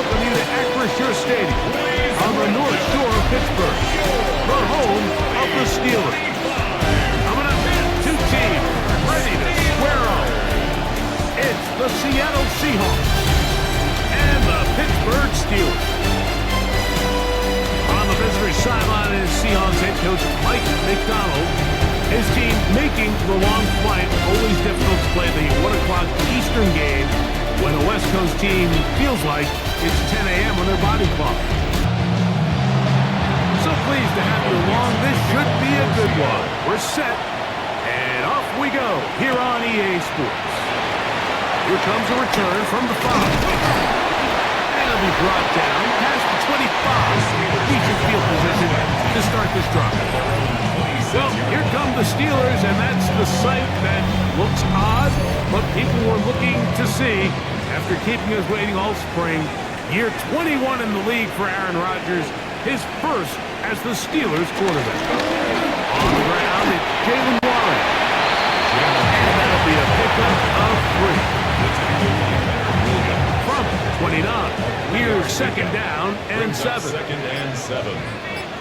welcome you to Acrisure Stadium on the North Shore of Pittsburgh, the home of the Steelers. Coming up in, two teams ready to square off. It's the Seattle Seahawks and the Pittsburgh Steelers. On the visitor's sideline is Seahawks head coach Mike McDonald. His team making the long flight, always difficult to play the 1 o'clock Eastern game when a West Coast team feels like it's 10 a.m. on their body clock. So pleased to have you along. This should be a good one. We're set, and off we go here on EA Sports. Here comes a return from the 5. And it'll be brought down past the 25. He should field position to start this drive. Well, here come the Steelers, and that's the sight that looks odd, but people were looking to see after keeping us waiting all spring. Year 21 in the league for Aaron Rodgers, his first as the Steelers quarterback. On the ground, it's Jalen Warren. And that'll be a pickup of 3. From 29, here's second down and 7. Second and 7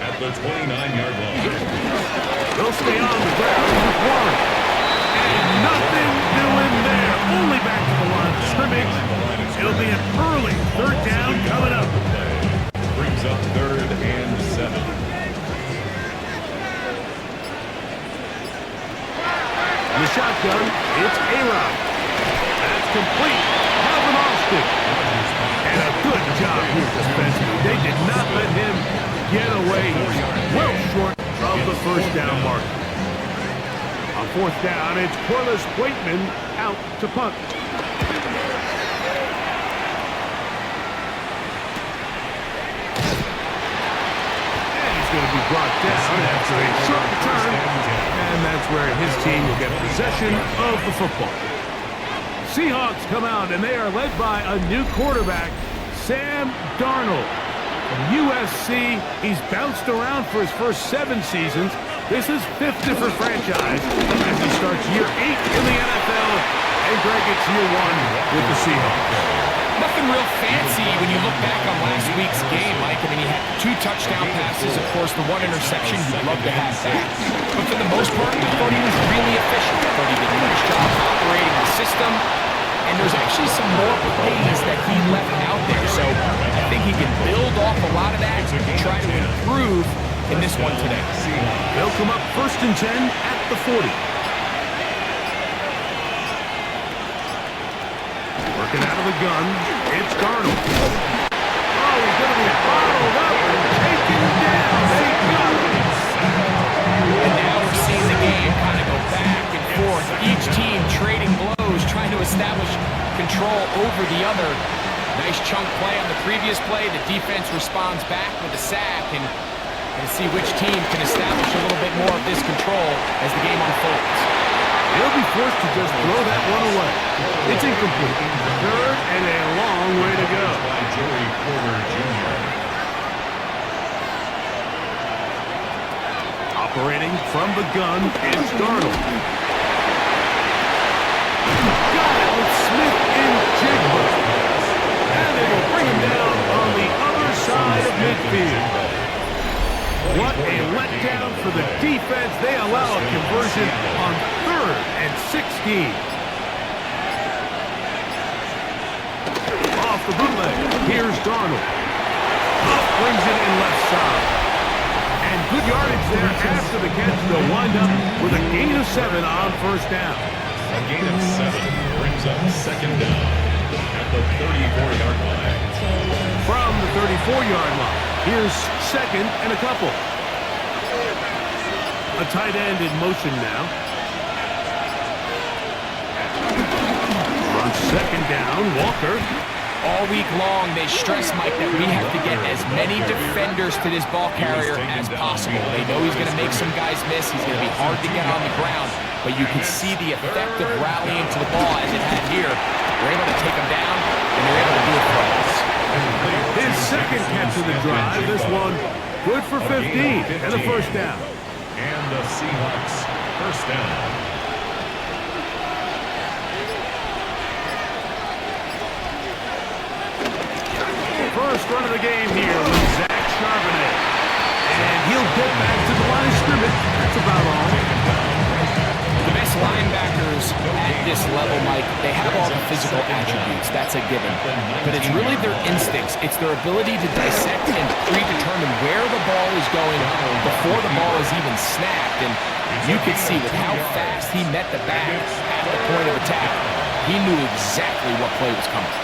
at the 29-yard line. They'll stay on the ground with Warren. And nothing doing there. Only back to the line of scrimmage. It'll be an early third down coming up. Brings up third and 7. In the shotgun, it's A-Rod. That's complete. Calvin Austin. And a good job here defensively. They did not let him get away. He's well short of the first down mark. On fourth down, it's Corliss Waitman out to punt. And he's going to be brought down after a short return. And that's where his team will get possession of the football. Seahawks come out, and they are led by a new quarterback, Sam Darnold. From USC, he's bounced around for his first 7 seasons. This is 5th different franchise as he starts year 8 in the NFL. And Greg, it's year 1 with the Seahawks. Nothing real fancy when you look back on last week's game, Mike. I mean, he had 2 touchdown passes, of course, the 1 interception. You'd love to have that. But for the most part, I thought he was really efficient. I thought he did a nice job operating the system. And there's actually some more plays that he left out there. So I think he can build off a lot of that and try to improve in this one today. They'll come up 1st and 10 at the 40. Working out of the gun, it's Darnold. Oh, he's going to be bottled up and taken down. They got him. And now we're seeing the game kind of go back and forth. Each team trading blows, trying to establish control over the other. Nice chunk play on the previous play. The defense responds back with a sack, and see which team can establish a little bit more of this control as the game unfolds. They'll be forced to just throw that one away. It's incomplete. Third and a long way to go. Joey Porter Jr. Operating from the gun, it's Darnold. Got it with Smith and Jigba. And they will bring him down on the other side of midfield. What a letdown for the defense. They allow a conversion on 3rd and 16. Off the bootleg, here's Darnold. Up brings it in left side. And good yardage there after the catch. They'll wind up with a gain of 7 on first down. A gain of 7 brings up second down at the 34-yard line. From the 34-yard line, here's second and a couple. A tight end in motion now. On second down, Walker. All week long, they stress, Mike, that we have to get as many defenders to this ball carrier as possible. They know he's going to make some guys miss. He's going to be hard to get on the ground. But you can see the effect of rallying to the ball as it had here. They're able to take him down, and they're able to do it for us. His second catch of the drive. This one good for 15 and a first down. And the Seahawks first down. run of the game here with Zach Charbonnet. And he'll get back to the line of scrimmage. That's about all. The best linebackers at this level, Mike, they have all the physical attributes. That's a given. But it's really their instincts. It's their ability to dissect and predetermine where the ball is going before the ball is even snapped. And you could see with how fast he met the back at the point of attack, he knew exactly what play was coming.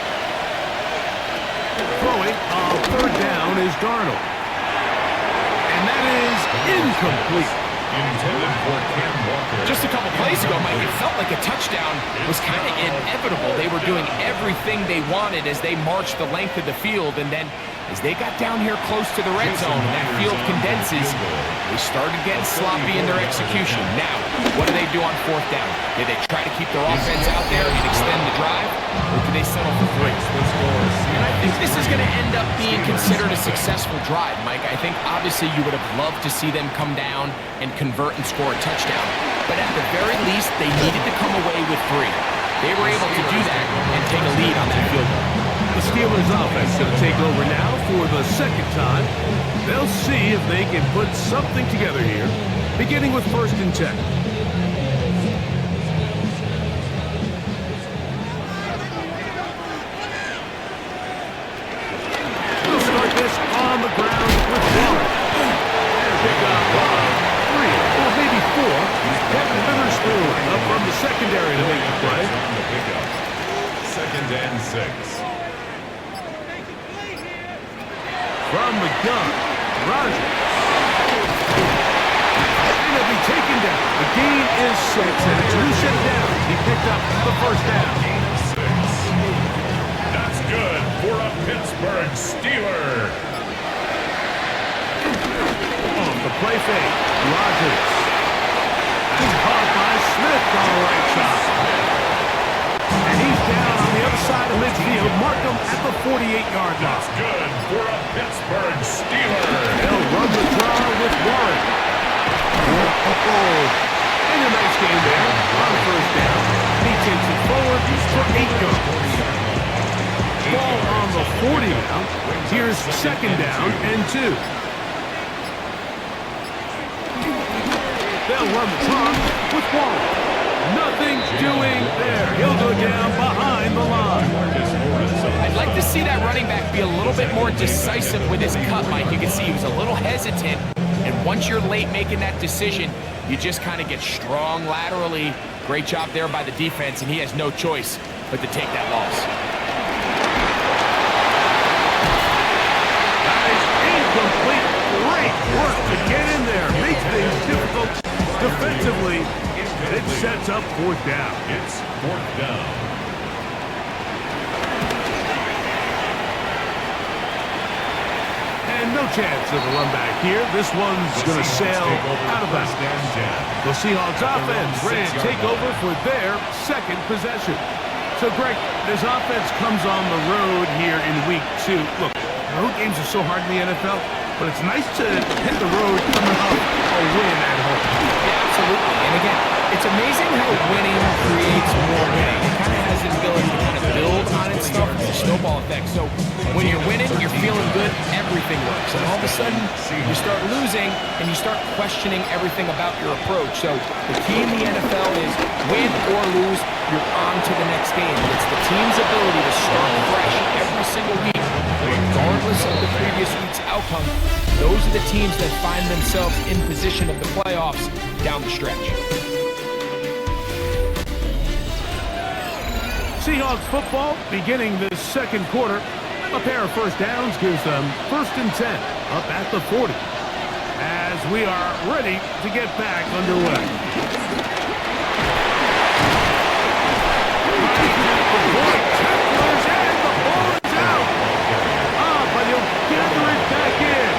Throwing on third down is Darnold. And that is incomplete. Intended for Cam Walker. Just a couple plays ago, Mike, it felt like a touchdown was kind of inevitable. They were doing everything they wanted as they marched the length of the field, and then as they got down here close to the red zone and that field condenses, they started getting sloppy in their execution. Now, what do they do on fourth down? Do they try to keep their offense out there and extend the drive, or do they settle for three? And I think this is going to end up being considered a successful drive, Mike. I think obviously you would have loved to see them come down and convert and score a touchdown. But at the very least, they needed to come away with three. They were able to do that and take a lead on that field goal. The Steelers offense going to take over now for the second time. They'll see if they can put something together here, beginning with 1st and 10. We'll start this on the ground with Warren. Pick up 3 or maybe 4. Kevin Witherspoon up from the secondary to make the play. 2nd and 6. From the gun, Rodgers. And he'll be taken down. The gain is 6, and it's who set it down. He picked up the 1st down. 6. That's good for a Pittsburgh Steeler. On the play fake, Rodgers. He's caught by Smith on the right side. And he's down on the other side of midfield. Mark him at the 48-yard line. That's good for a Pittsburgh Steeler. They'll run the draw with Warren. And a nice game there on 1st down. He takes it forward for 8 yards. Ball on the 40 now. Here's 2nd down and 2. They'll run the clock with Warren. Nothing doing there. He'll go down behind the line. I'd like to see that running back be a little bit more decisive with his cut, Mike. You can see he was a little hesitant, and once you're late making that decision, you just kind of get strong laterally. Great job there by the defense, and he has no choice but to take that loss. That is incomplete. Great work to get in there. Make things difficult defensively. It sets up 4th down. It's 4th down. And no chance of a run back here. This one's going to sail out of bounds. The Seahawks offense ready to take over for their 2nd possession. So, Greg, this offense comes on the road here in week 2. Look, road games are so hard in the NFL, but it's nice to hit the road coming off a win at home. Yeah, absolutely. And again, it's amazing how winning creates more winning. It kind of has the ability to kind of build on itself. It's a snowball effect. So when you're winning, you're feeling good, everything works. And all of a sudden, you start losing, and you start questioning everything about your approach. So the key in the NFL is win or lose, you're on to the next game. It's the team's ability to start fresh every single week, regardless of the previous week's outcome. Those are the teams that find themselves in position of the playoffs down the stretch. Seahawks football beginning this 2nd quarter. A pair of 1st downs gives them 1st and 10 up at the 40 as we are ready to get back underway. Tacklers and the ball is out. But he'll gather it back in.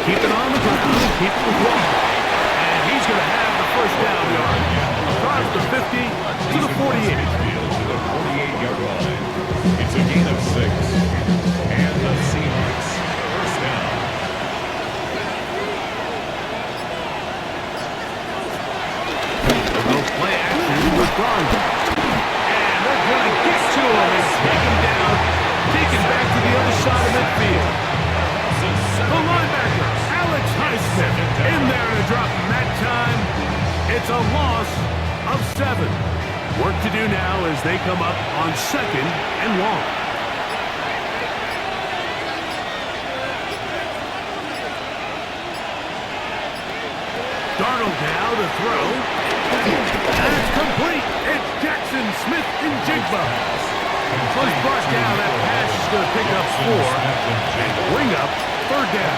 Keep it on the ground. Keep it with one. And he's going to have the 1st down yard. Across the 50 to the 48. To the 48-yard line. It's a gain of 6. And the Seahawks 1st down. No play action with Garland. And they're him and take him down, taken back to the other side of midfield. The linebacker, Alex Highsmith, in there to drop him that time. It's a loss of 7. Work to do now as they come up on 2nd and long. Darnold now to throw. And it's complete. It's Jackson Smith and Jigba. First brought down. That pass is going to pick up 4 and bring up 3rd down.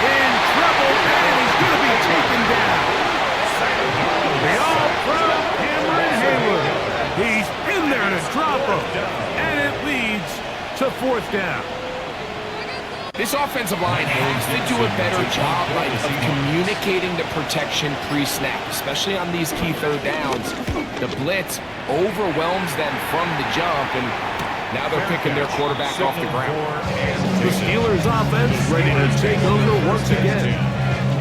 In trouble, and he's going to be taken down. The all-pro Cameron Hayward. He's in there to drop him, and it leads to 4th down. This offensive line has to do a better job, Mike, of communicating the protection pre-snap, especially on these key 3rd downs. The blitz overwhelms them from the jump, and now they're picking their quarterback off the ground. The Steelers offense ready to take over once again.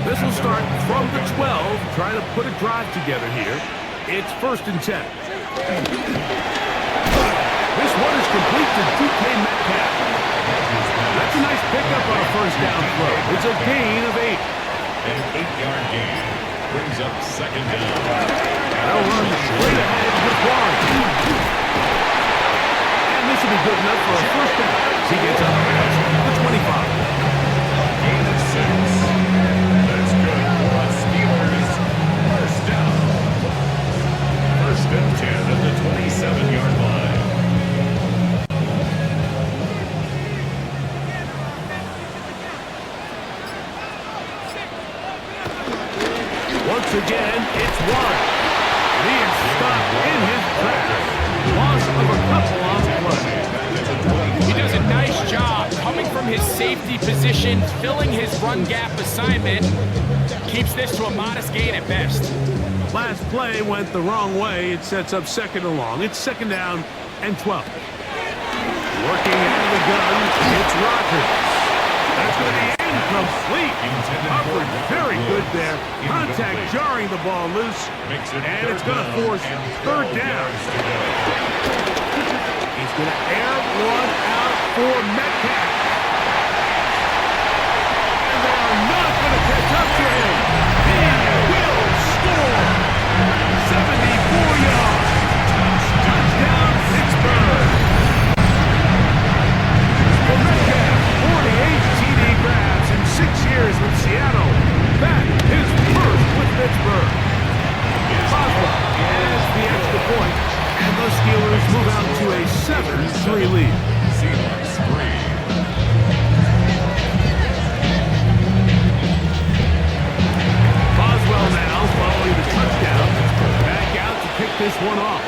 This will start from the 12, trying to put a drive together here. It's 1st and 10. This one is complete to DK Metcalf. That's a nice pickup on a 1st down throw. It's a gain of 8. An 8-yard gain brings up 2nd down. They'll run straight ahead with Warren. And this will be good enough for a 1st down. He gets up past the 25. Gain of 6. That's good for the Steelers. 1st down. 1st and 10 at the 27-yard line. Once again, it's Warren. He is stopped in his tracks. Loss of a couple on play. He does a nice job coming from his safety position, filling his run gap assignment. Keeps this to a modest gain at best. Last play went the wrong way. It sets up 2nd and long. It's 2nd down and 12. Working out of the gun, it's Rodgers. That's going to be incomplete. Coverage very good there. Contact jarring the ball loose. And it's going to force 3rd down. He's going to air one out for Metcalf. And they are not going to catch up to him. He will score. 74 yards. Touchdown, Pittsburgh. For Metcalf, 48 TD grabs in 6 years with Seattle. That is first with Pittsburgh. Boswell has the extra point, and the Steelers move out to a 7-3 lead. Seahawks 3. Boswell now following the touchdown. Back out to pick this one off.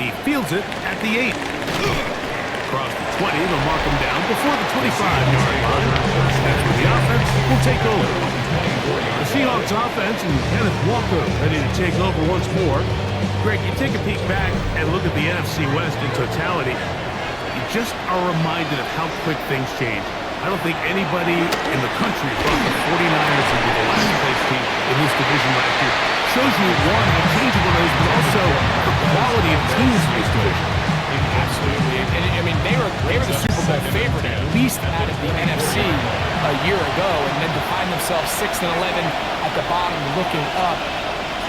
He fields it at the 8. Across the 20, they'll mark him down before the 25-yard line. That's where the offense will take over. The Seahawks offense and Kenneth Walker ready to take over once more. Greg, you take a peek back and look at the NFC West in totality. You just are reminded of how quick things change. I don't think anybody in the country thought the 49ers would be the last place team in this division last year. Shows you, one, how changeable it is, but also the quality of teams in this division. Absolutely. And I mean, they were the Super Bowl favorite, at least out of the NFC a year ago, and then to find themselves 6-11 at the bottom looking up,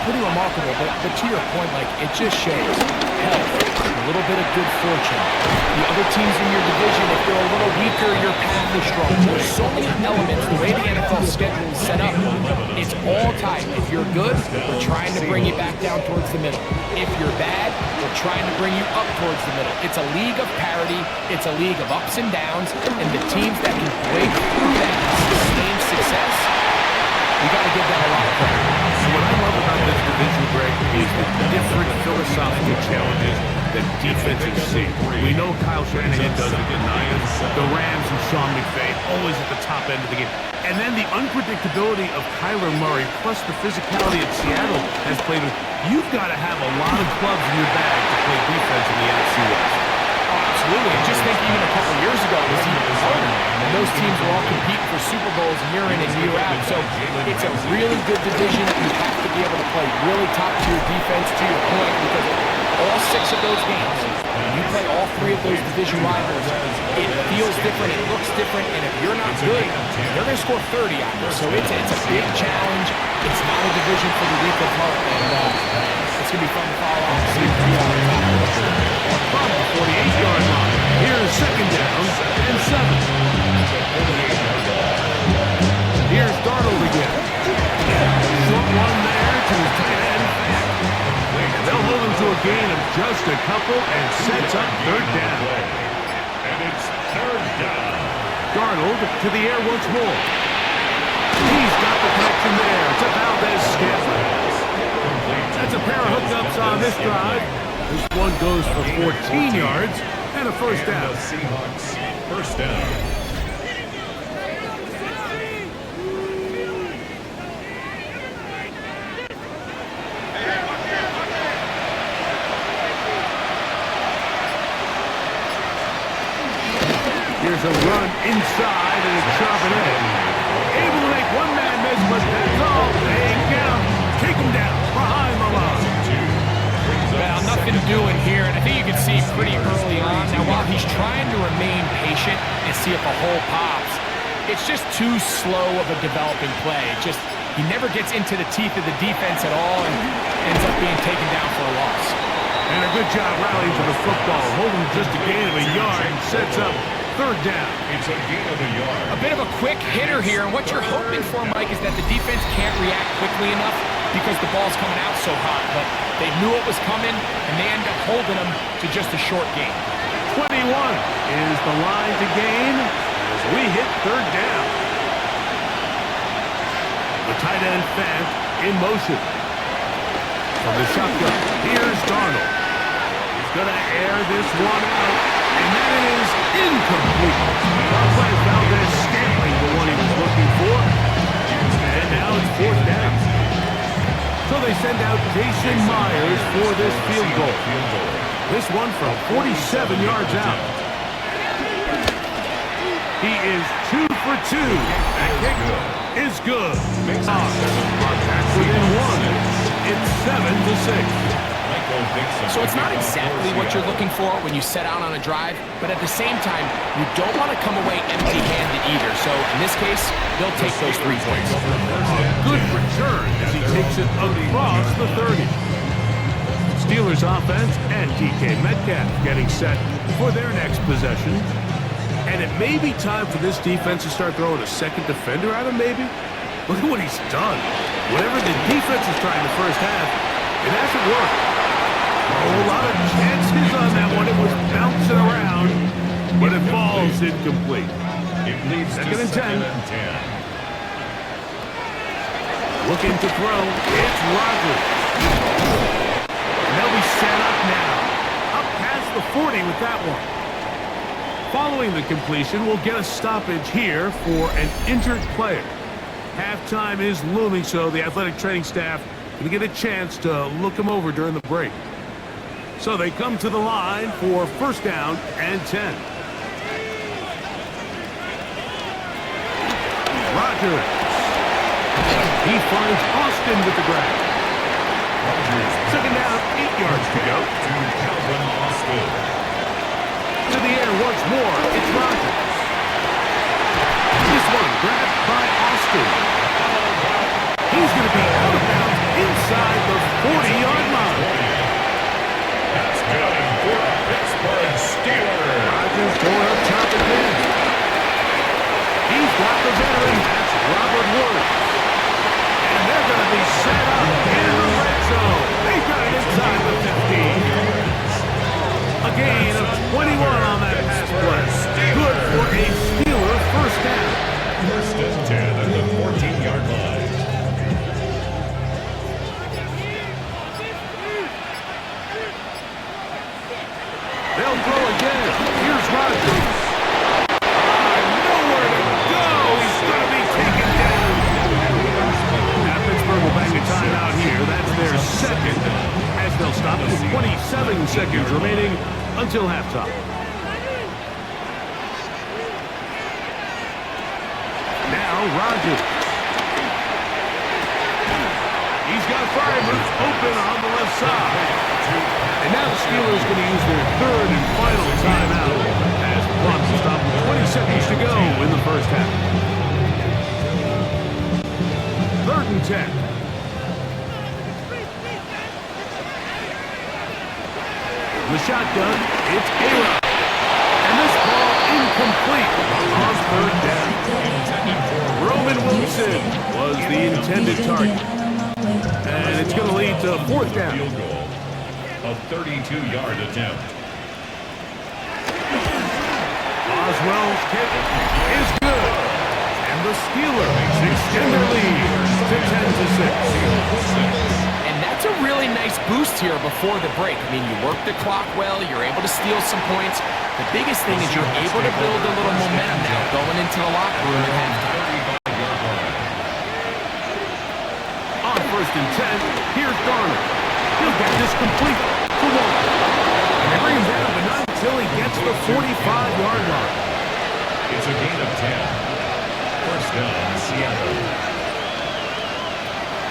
pretty remarkable. But to your point, like, it just shows health, a little bit of good fortune. The other teams in your division, if they're a little weaker, your path is strong. There's so many elements, the way the NFL schedule is set up, it's all tight. If you're good, we're trying to bring you back down towards the middle. If you're bad, we're trying to bring you up towards the middle. It's a league of parity. It's a league of ups and downs. And the teams that can break through that and sustain success, you got to give that a lot of credit. And what I love about this division, Greg, is the different philosophical challenges that defenses see. We know Kyle Shanahan doesn't deny it. The Rams and Sean McVay always at the top end of the game. And then the unpredictability of Kyler Murray plus the physicality that Seattle has played with. You've got to have a lot of clubs in your bag to play defense in the NFC West. Absolutely. And just think even a couple years ago, it was even harder. And those teams were all competing for Super Bowls year in and year out. So it's a really good division. You have to be able to play really top-tier defense, to your point, because all 6 of those games, when you play all 3 of those division rivals, it feels different, it looks different, and if you're not good, they're going to score 30 on you. So it's a big challenge. It's not a division for the weak of heart, and it's going to be fun to follow on and see if we are From the 48-yard line, here's second down and 7. Here's Darnold again. Short one there to his tight end. And they'll hold him to a gain of just a couple and sets up third down. And it's third down. Darnold to the air once more. He's got the connection there to Valdez-Scantling. That's a pair of hookups on this drive. This one goes for 14 yards and a first down. The Seahawks, first down. Here's a run inside and it's sharpened in. Able to make one man miss, but that's all. They get him. Take him down behind the line. Well, nothing doing here, and I think you can see pretty early on. Now, while he's trying to remain patient and see if a hole pops, it's just too slow of a developing play. He never gets into the teeth of the defense at all and ends up being taken down for a loss. And a good job rallying to the football, holding just a gain of a yard and sets up third down. It's a gain of a yard. A bit of a quick hitter here, and what you're hoping for, Mike, is that the defense can't react quickly enough because the ball's coming out so hot. But they knew it was coming, and they end up holding them to just a short gain. 21 is the line to gain as we hit third down. The tight end Fant in motion. From the shotgun, here's Darnold. He's going to air this one out, and that is incomplete. By Valdez-Scantling, the one he was looking for. And now it's fourth down. So they send out Jason Myers for this field goal. This one from 47 yards out. He is 2 for 2. That kick is good. Back within one. It's 7-6. So it's not exactly what you're looking for when you set out on a drive, but at the same time, you don't want to come away empty-handed either. So in this case, they'll take those 3 points. A good return as he takes it across the 30. Steelers offense and DK Metcalf getting set for their next possession. And it may be time for this defense to start throwing a second defender at him, maybe. Look at what he's done. Whatever the defense was trying the first half, it hasn't worked. A lot of chances on that one. It was bouncing around, but it falls incomplete. It leads Second to and 10. second and 10. Looking to throw. It's Rodgers. And they'll be set up now. Up past the 40 with that one. Following the completion, we'll get a stoppage here for an injured player. Halftime is looming, so the athletic training staff going to get a chance to look him over during the break. So they come to the line for first down and 10. Rodgers. He finds Austin with the grab. Second down, 8 yards to go. To Calvin Austin. To the air once more, it's Rodgers. This one grabbed by Austin. He's going to be out of bounds inside the 40-yard line. That's good for a Pittsburgh Steelers. Rodgers going up top again. He's got the veteran. That's Robert Woods. And they're going to be set up in the red zone. They've got it inside the 15. A gain of 21 on that pass play. Good for a Steeler first down. First and 10 at the 14-yard line. They'll throw again. Here's Rodgers. Nowhere to go. He's going to be taken down. Now Pittsburgh will bang a timeout here. That's their second. As they'll stop it with 27 seconds remaining until halftime. Now Rodgers. He's got Freiermuth open on the left side. And now the Steelers going to use their third and final timeout as the clock will stop with 20 seconds to go in the first half. 3rd and 10. The shotgun, it's A-Rod. And this ball incomplete on 3rd down. Roman Wilson was the intended target. And it's going to lead to 4th down. Field goal, a 32-yard attempt. Oswell's kick is good. And the Steelers extend their lead to 10-6. And that's a really nice boost here before the break. I mean, you work the clock well, you're able to steal some points. The biggest thing is you're able to build a little momentum now going into the locker room at halftime. On 1st and 10, here's Darnold. He'll get this complete to Walker. And they bring him down, but not until he gets the 45-yard line. It's a gain of 10. 1st down, Seattle.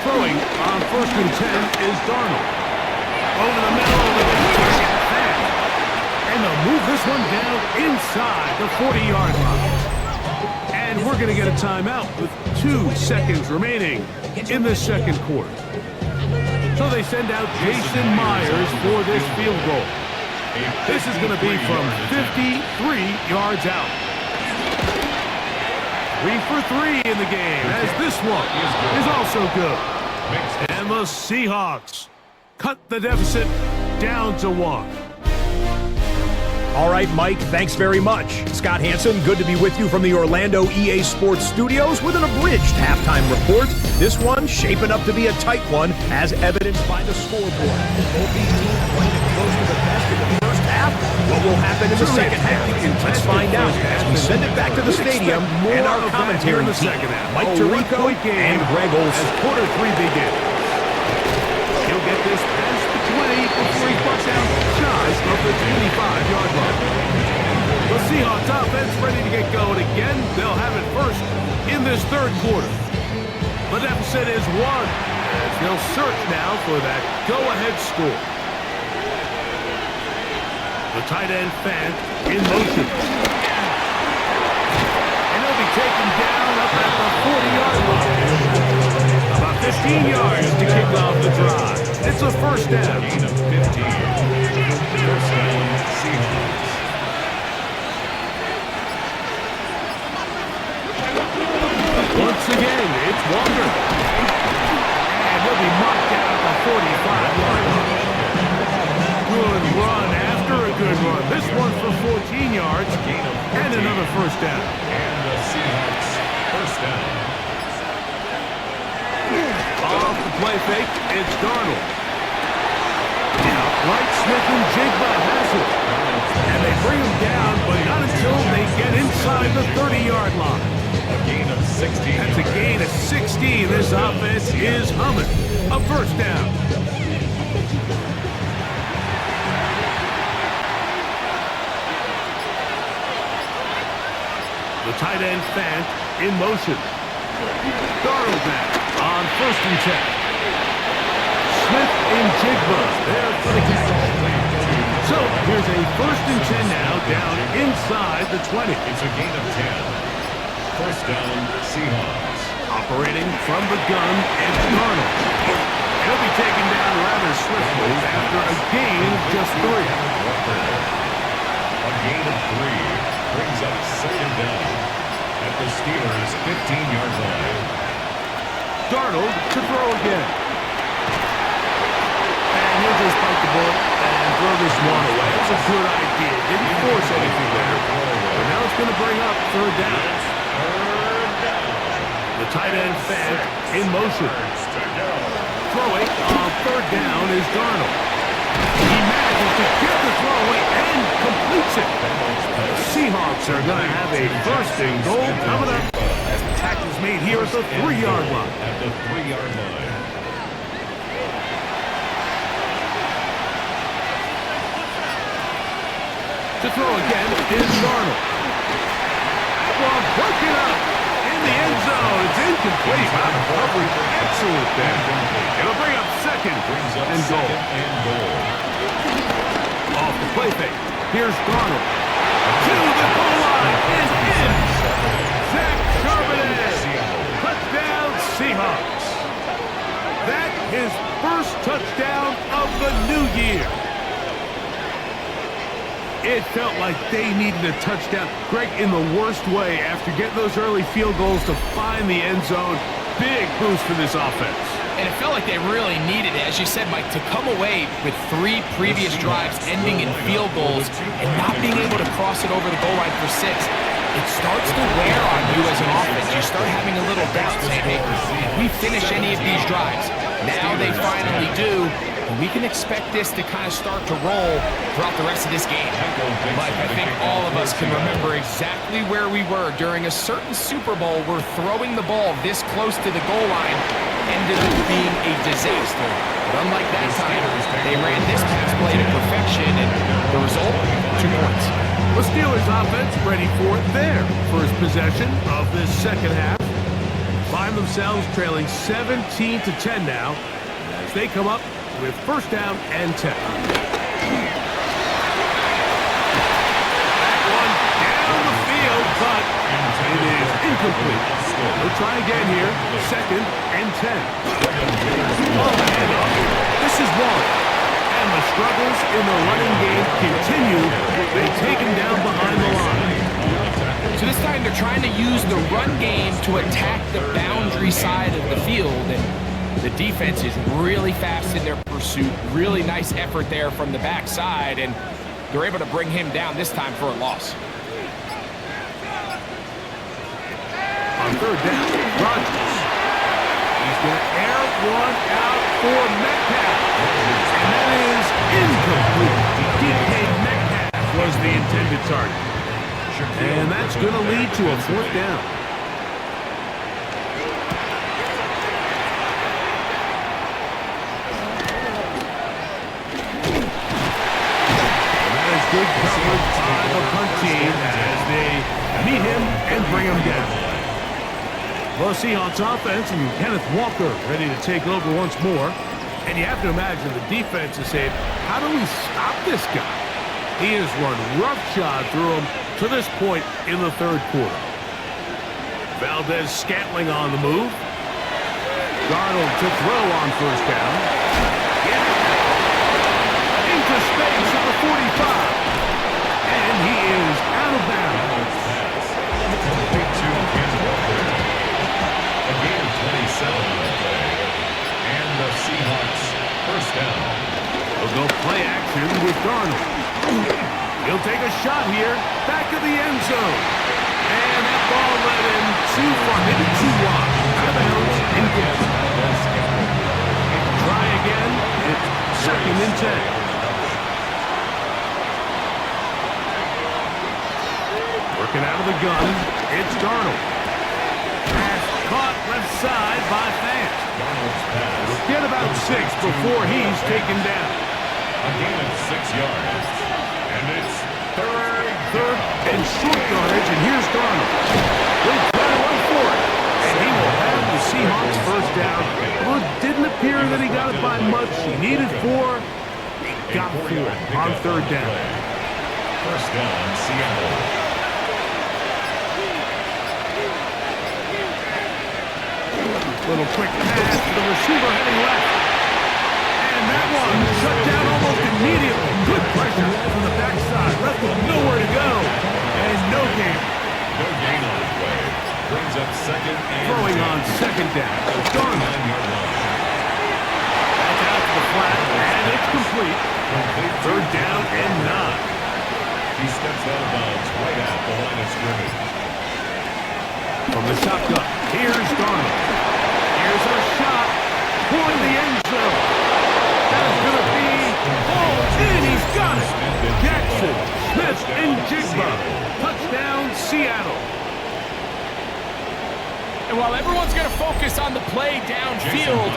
Throwing on 1st and 10 is Darnold. Over the middle with a push pass. And they'll move this one down inside the 40-yard line. And we're going to get a timeout with 2 seconds remaining in this second quarter. So they send out Jason Myers for this field goal. This is going to be from 53 yards out. 3 for 3 in the game, as this one is also good. And the Seahawks cut the deficit down to 1. All right, Mike, thanks very much. Scott Hansen, good to be with you from the Orlando EA Sports Studios with an abridged halftime report. This one shaping up to be a tight one, as evidenced by the scoreboard. Both these teams playing it close to the best in the first half. What will happen in the second half? Let's find out as we send it back to the stadium and our commentary team, Mike Tirico and Greg Olson. As quarter 3 begins. He'll get this past the 20 before he bucks out shy of the 25-yard line. The Seahawks offense ready to get going again. They'll have it first in this 3rd quarter. The deficit is 1 as they'll search now for that go-ahead score. The tight end Fant in motion. And he'll be taken down up at the 40-yard line. About 15 yards to kick off the drive. It's a 1st down. Gain of 15. 1st down, Seahawks. Once again, it's Walker. And he'll be knocked down at the 45-yard line. Good run after a good run. This one for 14 yards and another 1st down. And the Seahawks, 1st down. Off the play fake, it's Darnold. Right, Smith and Jigba has it. And they bring him down, but not until they get inside the 30-yard line. A gain of 16. That's a gain of 16. This offense is humming. A 1st down. The tight end Fant in motion. Darnold back on 1st and 10. Smith and Jigba there for the catch. So here's a 1st and 10 now down inside the 20. It's a gain of 10. 1st down, Seahawks. Operating from the gun, it's Darnold. He'll be taken down rather swiftly after a gain of just 3. A gain of 3 brings up 2nd down at the Steelers' 15-yard line. Darnold to throw again. And he'll just bite the bullet and throw this one away. That's a good idea. Didn't force anything there. But now it's going to bring up 3rd down. The tight end Fant in motion. Throwing on 3rd down is Darnold. He manages to get the throw away and completes it. The Seahawks are going to have a 1st and goal coming up as the tackle is made here at the 3-yard line. At the 3-yard line. To throw again is Darnold. Well, broken up in the end zone. Oh, it's incomplete. Out of coverage. Excellent there. It'll bring up second and goal. Off the play fake. Here's Darnold. To the goal line and in. Zach Charbonnet. Touchdown Seahawks. That his first touchdown of the new year. It felt like they needed a touchdown. Greg, in the worst way, after getting those early field goals to find the end zone. Big boost for this offense. And it felt like they really needed it, as you said, Mike, to come away with 3 previous drives ending in field goals and not being able to cross it over the goal line for 6. It starts to wear on you as an offense. You start having a little doubt saying, hey, if we finish any of these drives, now they finally do, and we can expect this to kind of start to roll throughout the rest of this game. Mike, I think all of us can remember exactly where we were during a certain Super Bowl where throwing the ball this close to the goal line ended up being a disaster. But unlike that time, they ran this pass play to perfection, and the result, 2 points. The Steelers offense ready for it there. First possession of this second half. Find themselves trailing 17-10 now as they come up with first down and 10. That one down the field, but it is incomplete. We'll try again here. Second and 10. This is one. And the struggles in the running game continue. They take him down behind the line. So this time they're trying to use the run game to attack the boundary side of the field. And the defense is really fast in their pursuit. Really nice effort there from the backside. And they're able to bring him down this time for a loss. On third down, Rodgers. He's going to air one out for Metcalf. And that is incomplete. DK Metcalf was the intended target. And that's going to lead to a fourth down. And that is good coverage by the punt team as they meet him and bring him down. Well, Seahawks offense and Kenneth Walker ready to take over once more. And you have to imagine the defense is saying, how do we stop this guy? He has run roughshod through him to this point in the third quarter. Valdez-Scantling on the move. Darnold to throw on first down. Into space at the 45. And he is out of bounds. A gain of 27 on the play. And the Seahawks first down. They'll go play action with Darnold. He'll take a shot here, back of the end zone. And that ball led him too far, maybe too wide. Out of bounds, incomplete. Try again, it's second and 10. Working out of the gun, it's Darnold. Pass caught left side by Fant. He'll get about 6 before he's taken down. A gain of 6 yards. And it's third and short yardage, and here's Darnold. He'll try to run for it, and he will have the Seahawks first down. Well, it didn't appear that he got it by much. He needed 4. He got 4 on third down. First down, Seattle. Little quick pass to the receiver heading left. And that one shut down almost immediately. Good pressure from the backside. Left with nowhere to go. And no gain. No gain on the play. Brings up second and Throwing on second down. Darnold. That's out to the flat. And it's complete. Third down and 9. He steps out of bounds right at the line of scrimmage. From the shotgun, here's Darnold. Here's a shot toward the end zone. That is going to be and he's got it. Jackson, Smith, and Jigba. Touchdown, Seattle. And while everyone's going to focus on the play downfield,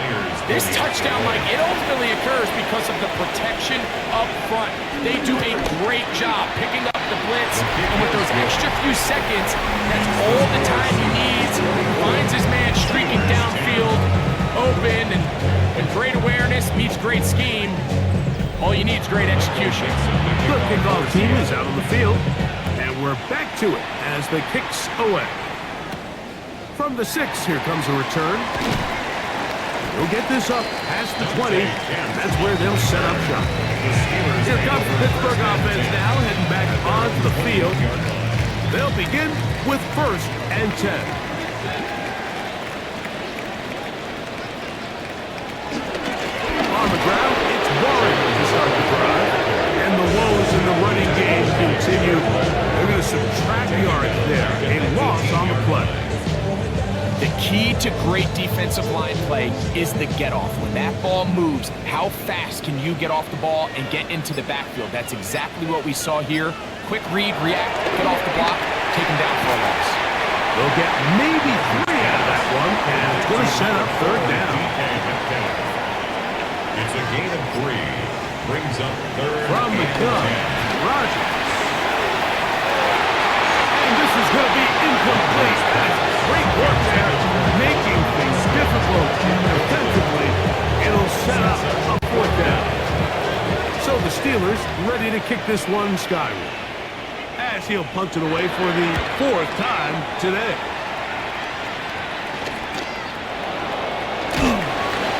this touchdown, Mike, it ultimately occurs because of the protection up front. They do a great job picking up the blitz, and with those extra few seconds, that's all the time you need to finds his man streaking downfield, open, and when great awareness meets great scheme, all you need is great execution. The kickoff team is out on the field, and we're back to it as the kicks away. From the 6, here comes a return. He'll get this up past the 20, and that's where they'll set up shop. Here comes the Pittsburgh offense now, heading back onto the field. They'll begin with 1st and 10. On the ground, it's Warren to start the drive. And the woes in the running game continue. They're going to subtract yards there. A loss on the play. The key to great defensive line play is the get-off. When that ball moves, how fast can you get off the ball and get into the backfield? That's exactly what we saw here. Quick read, react, get off the block, take him down for a loss. They'll get maybe 3 out of that one, and it's going to set up 3rd down. It's a gain of 3. Brings up 3rd From the and gun, 10. Rodgers. And this is going to be incomplete. Great work there, making things difficult defensively. It'll set up a 4th down. So the Steelers ready to kick this one skyward, as he'll punt it away for the 4th time today.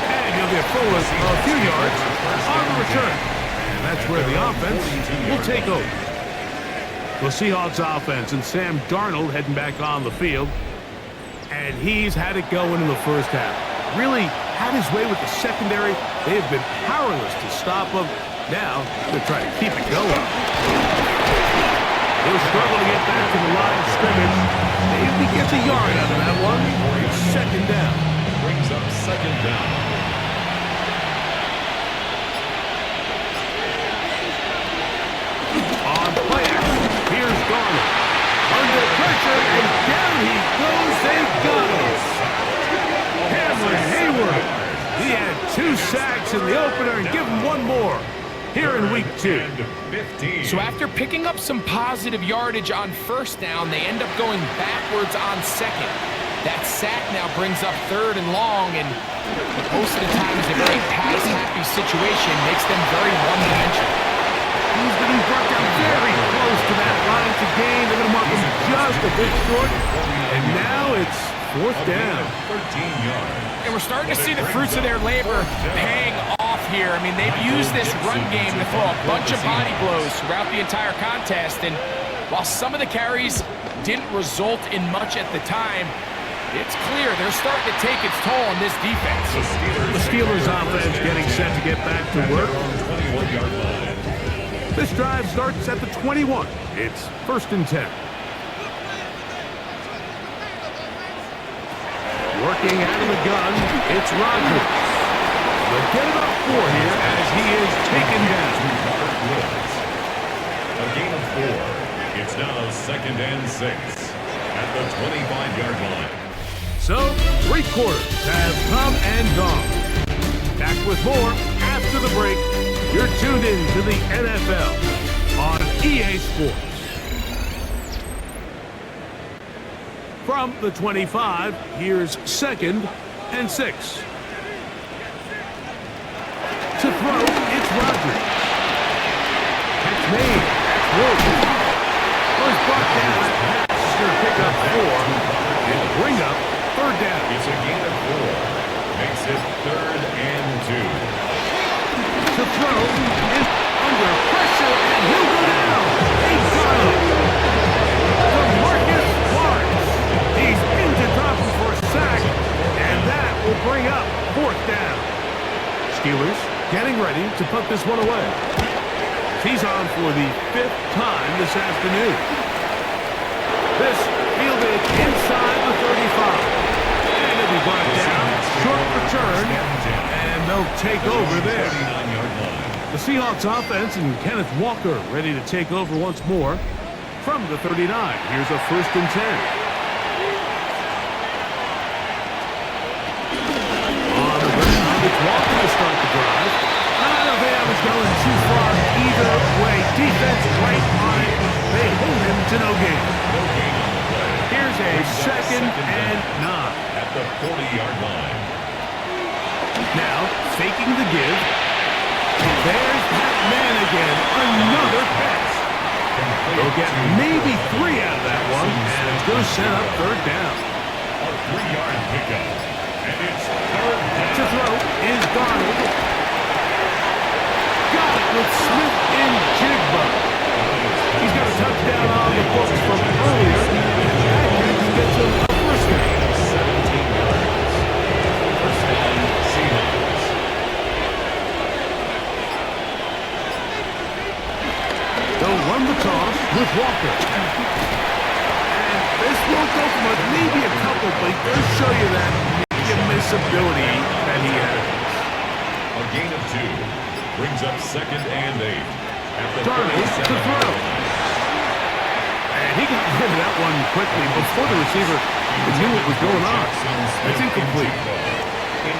And he'll get forward a few yards on the return. And that's where the offense will take over. The Seahawks offense and Sam Darnold heading back on the field. And he's had it going in the first half. Really had his way with the secondary. They have been powerless to stop him. Now they're trying to keep it going. He'll struggle to get back to the line of scrimmage. Maybe he gets a yard out of that one. It's 2nd down. Brings up 2nd down. On play action, here's Darnold. Under pressure, and down he goes. They've got him. Cameron Hayward. He had 2 sacks in the opener and give him 1 more here in week 2. So after picking up some positive yardage on 1st down, they end up going backwards on 2nd. That sack now brings up 3rd and long, and most of the time is a very pass-happy situation, makes them very one-dimensional. He's getting brought down very close to that line to gain. They're going to mark him just a bit short. And now it's 4th down. 13 yards. And we're starting to see the fruits of their labor paying off here. I mean, they've used this run game to throw a bunch of body blows throughout the entire contest. And while some of the carries didn't result in much at the time, it's clear they're starting to take its toll on this defense. The Steelers offense getting set to get back to work. 21-yard line. This drive starts at the 21. It's 1st and 10. Working out of the gun, it's Rodgers. They'll get it up 4 here as he is taken down. A gain of 4. It's now 2nd and 6 at the 25-yard line. So, 3 quarters have come and gone. Back with more after the break. You're tuned in to the NFL on EA Sports. From the 25, here's 2nd and 6. To throw, it's Rodgers. Catch made. That's Wolf. Was brought down at pass. Going to pick up 4 and bring up 3rd down. It's a gain of 4. Makes it 3rd and 2. To throw is under pressure, and he'll go down. He's got him. DeMarcus Lawrence. He's into dropping for a sack, and that will bring up 4th down. Steelers getting ready to put this one away. He's on for the 5th time this afternoon. This fielded inside the 35. And it'll be brought down. Short return, and they'll take over there. The Seahawks offense and Kenneth Walker ready to take over once more. From the 39, here's a 1st and 10. On the ground, it's Walker to start the drive. I don't think that was going too far either way. Defense right on it. They hold him to no gain. Here's Here's a second and 9. At the 40-yard line. Now, faking the give. There's that man again. Another pass. They'll get maybe 3 out of that one, and it's going to set up third down. A 3-yard pickup. And it's third down. To throw is Darnold. Got it with Smith and Jigba. He's got a touchdown on the books from earlier. That gets him a first down. 17 yards. First down, Seahawks. They'll run the toss with Walker. And this won't go from maybe a couple, but it does show you that missability that he has. A gain of 2. Brings up second and 8. At the Darnold to 37. throw. And he got rid of that one quickly before the receiver knew what was going on. It's incomplete.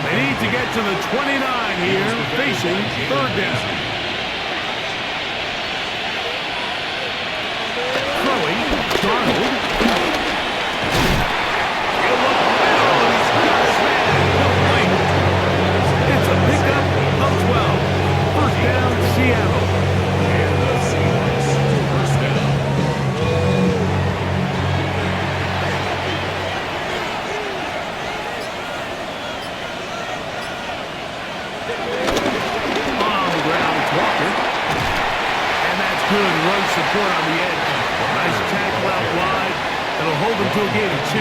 They need to get to the 29 here, facing third down. Throwing, Darnold. He'll look now, and he's got his man. Complete. It's a pickup of 12. First down, Seattle. And the Seahawks. First down. On the ground, it's Walker. And that's good run support on the edge. Nice tackle out wide. That'll hold them to a gain of 2.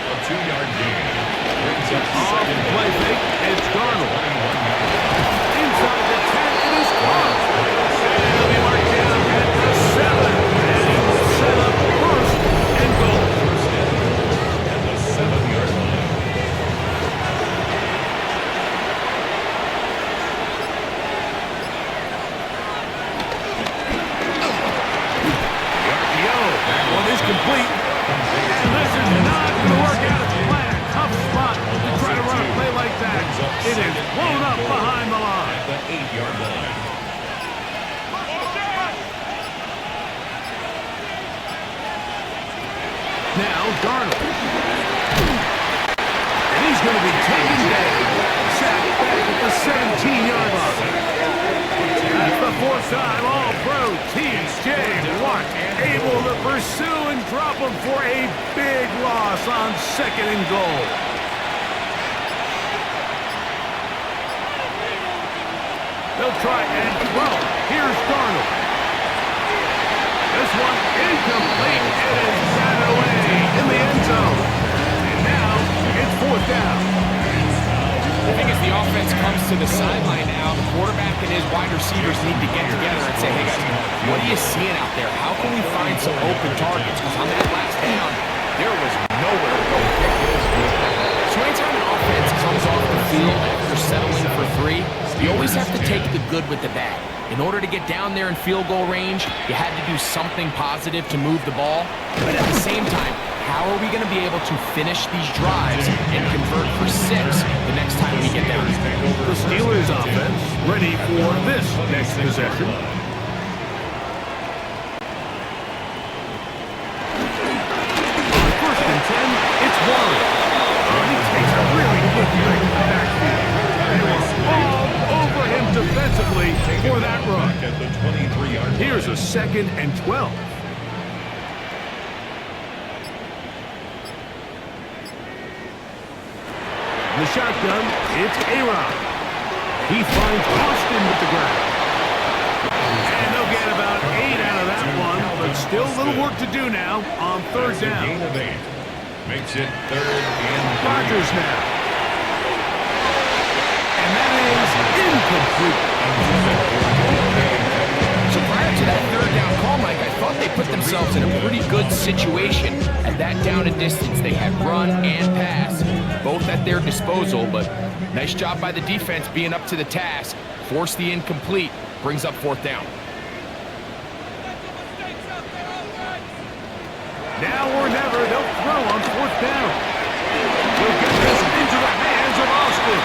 A 2-yard gain. Brings up Off second the play fake, it's Darnold. Inside the 10, it is close. And he'll be marked down at the 7. And he will set up first and goal. First down. At the 7-yard line. That one is complete. And this is not going to work out as planned. Tough spot to try to run a play like that. It is blown up behind the line. At the 8-yard line. Now Darnold. And he's going to be taken down. Sacked back at the 17-yard line. That's the 4th time All-Pro T.J. Watt able to pursue and drop him for a big loss on second and goal. They'll try and throw. Here's Darnold. This one incomplete. It is batted away in the end zone. And now it's 4th down. I think as the offense comes to the sideline now, the quarterback and his wide receivers need to get together and say, hey guys, what are you seeing out there? How can we find some open targets? Because on that last down, there was nowhere to go. So anytime an offense comes off the field after settling for 3, you always have to take the good with the bad. In order to get down there in field goal range, you had to do something positive to move the ball. But at the same time, how are we going to be able to finish these drives and convert for 6 the next time we get down? The Steelers offense ready for this next possession. On 1st and 10, it's Warren. He takes a really good break in the backfield. They were all over him defensively for that run. At the 23-yard line. Here's a 2nd and 12. The shotgun, it's A-Rod. He finds Austin with the ground. And they'll get about 8 out of that one, but still a little work to do now on 3rd down. Gain of 8. Makes it 3rd and 3. Rodgers now. And that is incomplete. So prior to that 3rd down call, Mike, I thought they put themselves in a pretty good situation. At that down and distance, they had run and pass, both at their disposal, but nice job by the defense being up to the task. Force the incomplete, brings up 4th down. Now or never, they'll throw on 4th down. They'll get this into the hands of Austin.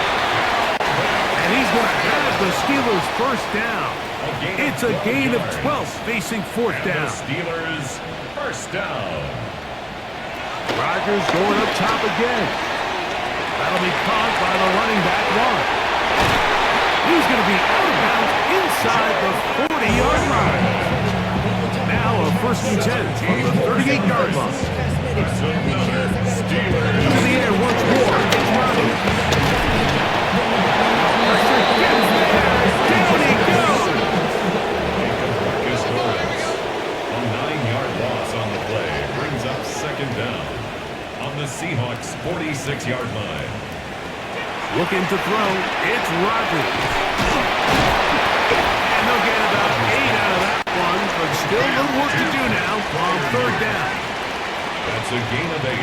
And he's going to have the Steelers' 1st down. It's a gain of 12 facing 4th down. The Steelers' 1st first down. Rodgers going up top again. That'll be caught by the running back one. He's going to be out of bounds inside the 40-yard line. Now a 1st and 10 from the 38-yard line. To the air once more. It's Rodgers. Pressure gets there. Down he goes. A 9-yard loss on the play brings up 2nd down on the Seahawks 46-yard line. Looking to throw. It's Rodgers. And they'll get about 8 out of that one, but still a little work to do now on 3rd down. That's a gain of 8.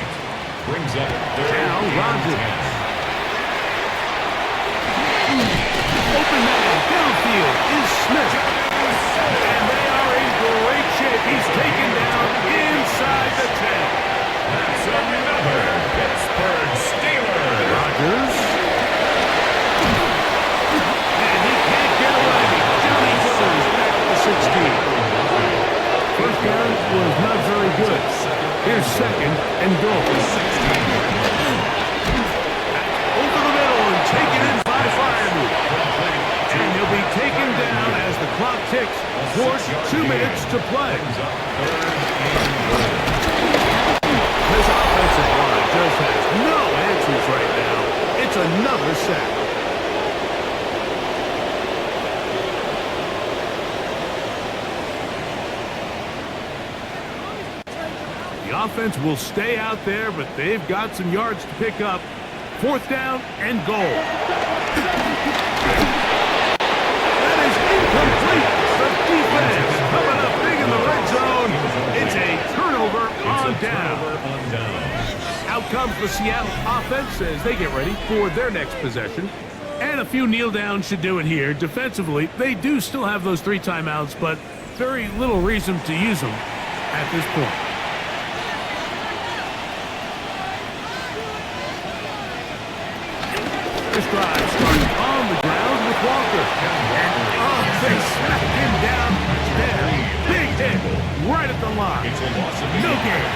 Brings up 3rd Now and Rodgers. 10. Open man downfield is Smith. And they are in great shape. He's taken down inside the 10. That's another Pittsburgh Steelers. Rodgers. And he can't get away. Down he goes back to the 16. First down was not very good. Here's 2nd and goal. Over the middle and taken in by Fireman. And he'll be taken down as the clock ticks towards 2 minutes to play. This offensive line just has no answers right now. It's another sack. The offense will stay out there, but they've got some yards to pick up. 4th down and goal. That is incomplete. The defense coming up big in the red zone. It's a turnover on down. Out comes the Seattle offense as they get ready for their next possession. And a few kneel downs should do it here. Defensively, they do still have those 3 timeouts, but very little reason to use them at this point. This drive starts on the ground with Walker. And they smacked him down there. Big hit right at the line. It's a loss of No gain.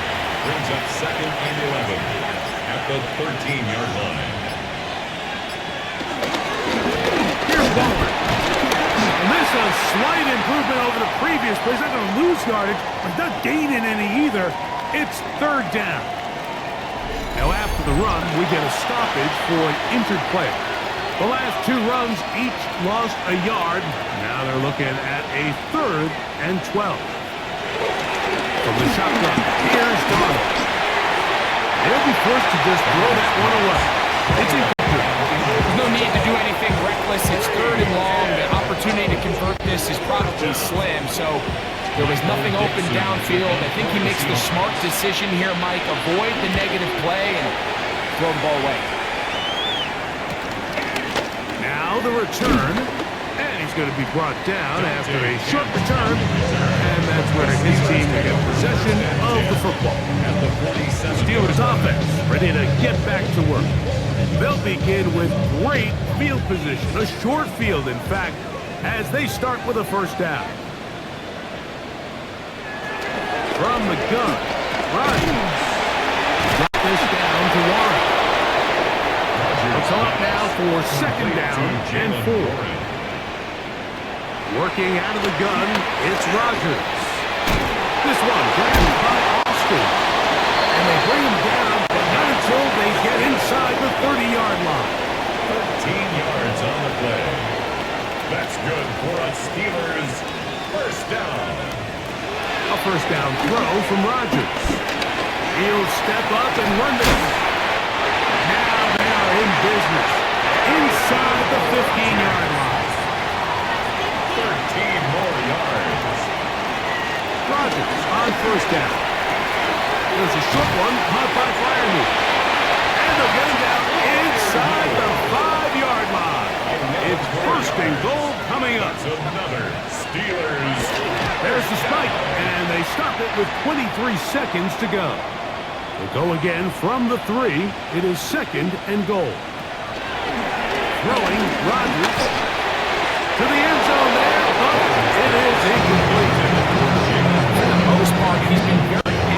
Brings up 2nd and 11 at the 13-yard line. Here's Walker. And this is a slight improvement over the previous play. He's not going to lose yardage, but not gaining any either. It's 3rd down. Now after the run, we get a stoppage for an injured player. The last 2 runs each lost a yard. Now they're looking at a 3rd and 12. From the shotgun, here's Donald. They'll be forced to just throw that one away. It's incomplete. There's no need to do anything reckless. It's 3rd and long. The opportunity to convert this is probably slim, so there was nothing open downfield. I think he makes the smart decision here, Mike. Avoid the negative play and throw the ball away. Now the return. And he's going to be brought down after a short return. And that's where his team will get possession of the football. Steelers offense ready to get back to work. They'll begin with great field position. A short field, in fact, as they start with a 1st down. From the gun, Rodgers. Drop this down to Warren. It's up now for 2nd down and 4. Working out of the gun, it's Rodgers. This one grabbed by Austin. And they bring him down, but not until they get inside the 30-yard line. 13 yards on the play. That's good for a Steelers 1st down. A 1st down throw from Rodgers. He'll step up and run this. Now they are in business. Inside the 15-yard line. 13 more yards. Rodgers on 1st down. There's a short one caught by Fireman. And they'll get him down inside the 5-yard line. It's 1st and goal coming up. That's another Steelers. There's the spike, and they stop it with 23 seconds to go. They'll go again from the 3. It is 2nd and goal. Throwing Rodgers to the end zone there, but it is incomplete. For the most part, he's been very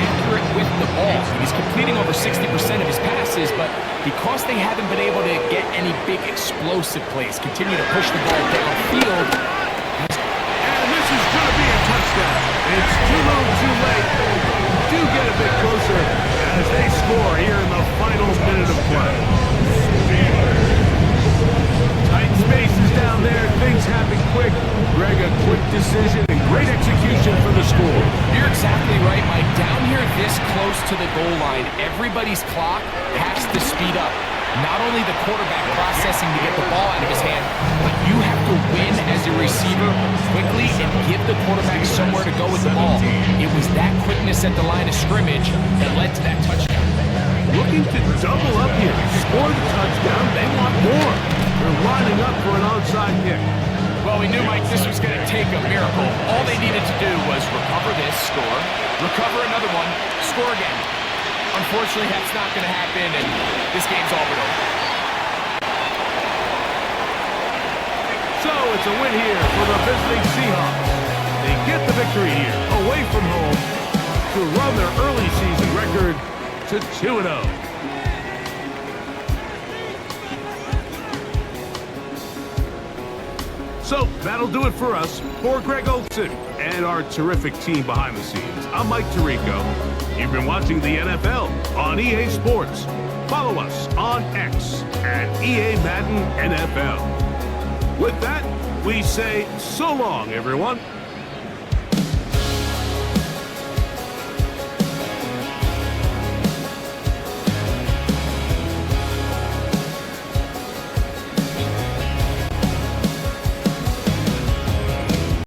He's completing over 60% of his passes, but because they haven't been able to get any big explosive plays, continue to push the ball downfield. And this is going to be a touchdown. It's too little too late. Do get a bit closer as they score here in the final minute of play. Tight spaces down there. Things happen quick. Greg, a quick decision and great execution for the score. You're exactly right, Mike. Down here this close to the goal line, everybody's clock has to speed up. Not only the quarterback processing to get the ball out of his hand, but you have to win as a receiver quickly and give the quarterback somewhere to go with the ball. It was that quickness at the line of scrimmage that led to that touchdown. Looking to double up here. Score the touchdown. They want more. They're lining up for an onside kick. Well, we knew, Mike, this was going to take a miracle. All they needed to do was recover this, score, recover another one, score again. Unfortunately, that's not going to happen, and this game's all but over. So it's a win here for the visiting Seahawks. They get the victory here, away from home, to run their early season record to 2-0. So that'll do it for us. For Greg Olson and our terrific team behind the scenes, I'm Mike Tirico. You've been watching the NFL on EA Sports. Follow us on X at EA Madden NFL. With that, we say so long, everyone.